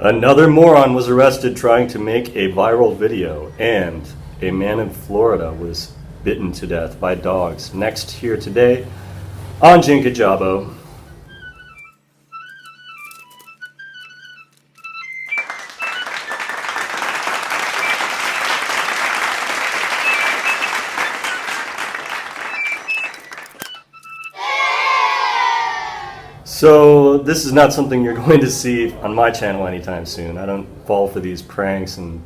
Another moron was arrested trying to make a viral video, and a man in Florida was bitten to death by dogs. Next here today on Jinka Jabo. So this is not something you're going to see on my channel anytime soon. I don't fall for these pranks and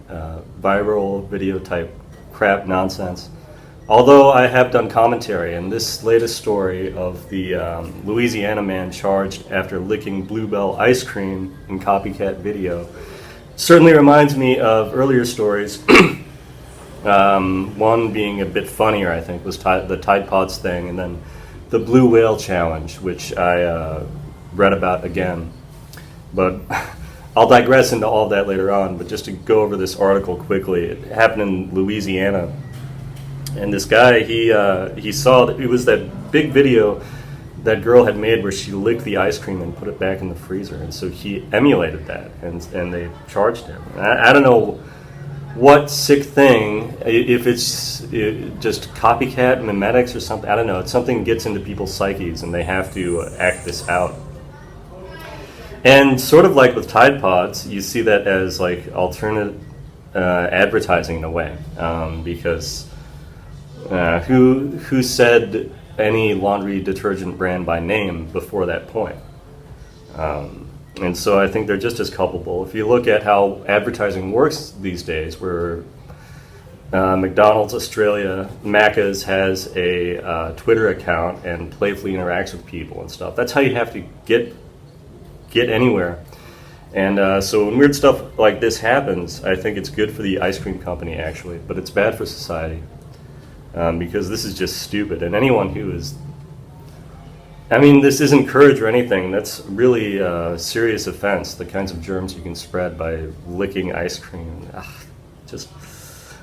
viral video type crap nonsense. Although I have done commentary, and this latest story of the Louisiana man charged after licking Bluebell ice cream in copycat video certainly reminds me of earlier stories. One being a bit funnier, I think, was the Tide Pods thing, and then the Blue Whale Challenge, which I read about again. But I'll digress into all of that later on, but just to go over this article quickly, it happened in Louisiana. And this guy, he saw that it was that big video that girl had made where she licked the ice cream and put it back in the freezer. And so he emulated that, and they charged him. I don't know what sick thing, if it's just copycat mimetics or something, I don't know. It's something that gets into people's psyches and they have to act this out. And sort of like with Tide Pods, you see that as like alternate advertising in a way, because who said any laundry detergent brand by name before that point? And so I think they're just as culpable. If you look at how advertising works these days, where McDonald's Australia, Macca's has a Twitter account and playfully interacts with people and stuff. That's how you have to get anywhere. And so when weird stuff like this happens, I think it's good for the ice cream company actually, but it's bad for society because this is just stupid. And anyone who is, I mean, this isn't courage or anything. That's really a serious offense, the kinds of germs you can spread by licking ice cream.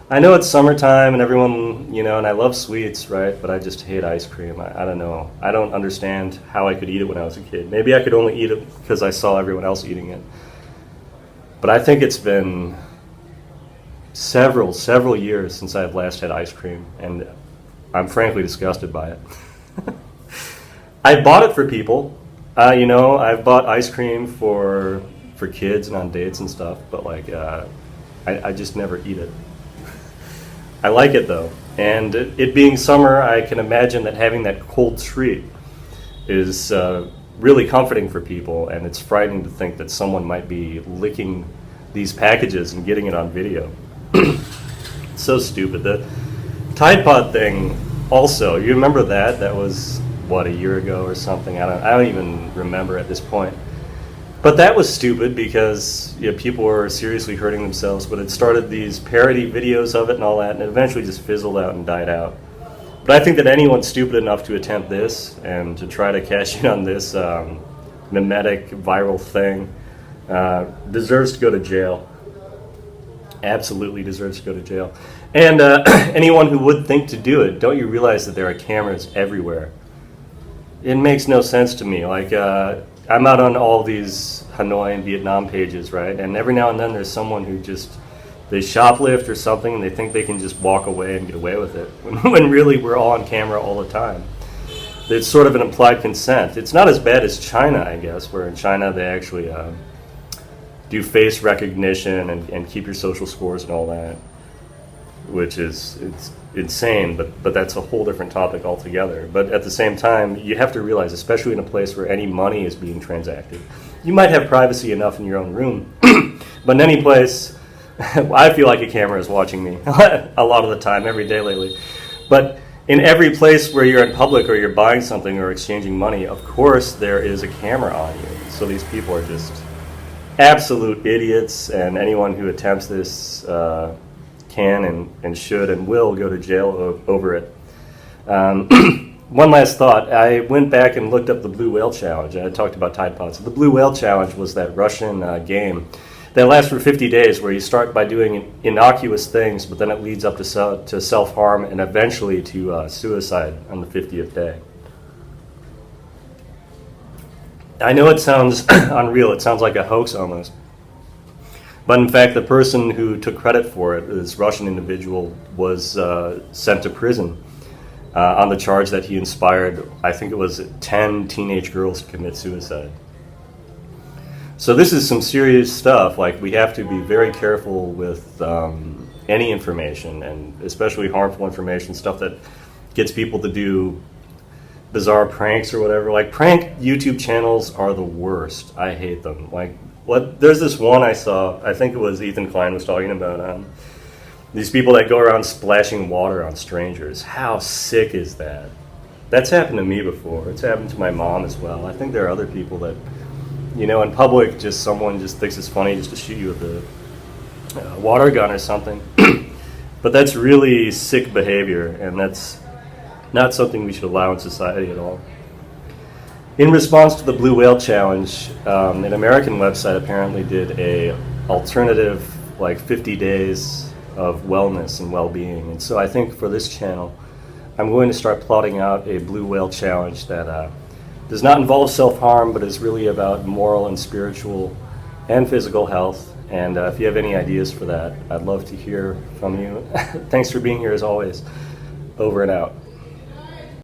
I know it's summertime and everyone, you know, and I love sweets, right? But I just hate ice cream. I don't know. I don't understand how I could eat it when I was a kid. Maybe I could only eat it because I saw everyone else eating it. But I think it's been several years since I've last had ice cream, and I'm frankly disgusted by it. I bought it for people. You know, I've bought ice cream for kids and on dates and stuff, but like, I just never eat it. I like it though, and it being summer, I can imagine that having that cold treat is really comforting for people, and it's frightening to think that someone might be licking these packages and getting it on video. It's so stupid. The Tide Pod thing also, you remember that? That was, what, a year ago or something? I don't even remember at this point. But that was stupid because, you know, people were seriously hurting themselves, but it started these parody videos of it and all that, and it eventually just fizzled out and died out. But I think that anyone stupid enough to attempt this and to try to cash in on this mimetic viral thing deserves to go to jail. Absolutely deserves to go to jail. And anyone who would think to do it, don't you realize that there are cameras everywhere? It makes no sense to me. Like, I'm out on all these Hanoi and Vietnam pages, right? And every now and then there's someone who just, they shoplift or something and they think they can just walk away and get away with it. When really we're all on camera all the time. It's sort of an implied consent. It's not as bad as China, I guess, where in China they actually do face recognition and keep your social scores and all that, which is, it's insane, but that's a whole different topic altogether. But at the same time, you have to realize, especially in a place where any money is being transacted, you might have privacy enough in your own room, but in any place, I feel like a camera is watching me a lot of the time, every day lately. But in every place where you're in public or you're buying something or exchanging money, of course there is a camera on you. So these people are just absolute idiots, and anyone who attempts this can and should and will go to jail over it. One last thought. I went back and looked up the Blue Whale Challenge. I talked about Tide Pods. The Blue Whale Challenge was that Russian game that lasts for 50 days where you start by doing innocuous things, but then it leads up to self-harm and eventually to suicide on the 50th day. I know it sounds unreal. It sounds like a hoax almost. But in fact, the person who took credit for it, this Russian individual, was sent to prison on the charge that he inspired, I think it was 10 teenage girls to commit suicide. So this is some serious stuff. Like, we have to be very careful with any information, and especially harmful information, stuff that gets people to do bizarre pranks or whatever. Like, prank YouTube channels are the worst. I hate them. Like, there's this one I saw, I think it was Ethan Klein was talking about, these people that go around splashing water on strangers. How sick is that? That's happened to me before. It's happened to my mom as well. I think there are other people that, you know, in public, just someone just thinks it's funny just to shoot you with a water gun or something. But that's really sick behavior, and that's not something we should allow in society at all. In response to the Blue Whale Challenge, an American website apparently did a alternative, like 50 days of wellness and well-being. And so I think for this channel, I'm going to start plotting out a Blue Whale Challenge that does not involve self-harm, but is really about moral and spiritual and physical health. And if you have any ideas for that, I'd love to hear from you. Thanks for being here as always. Over and out.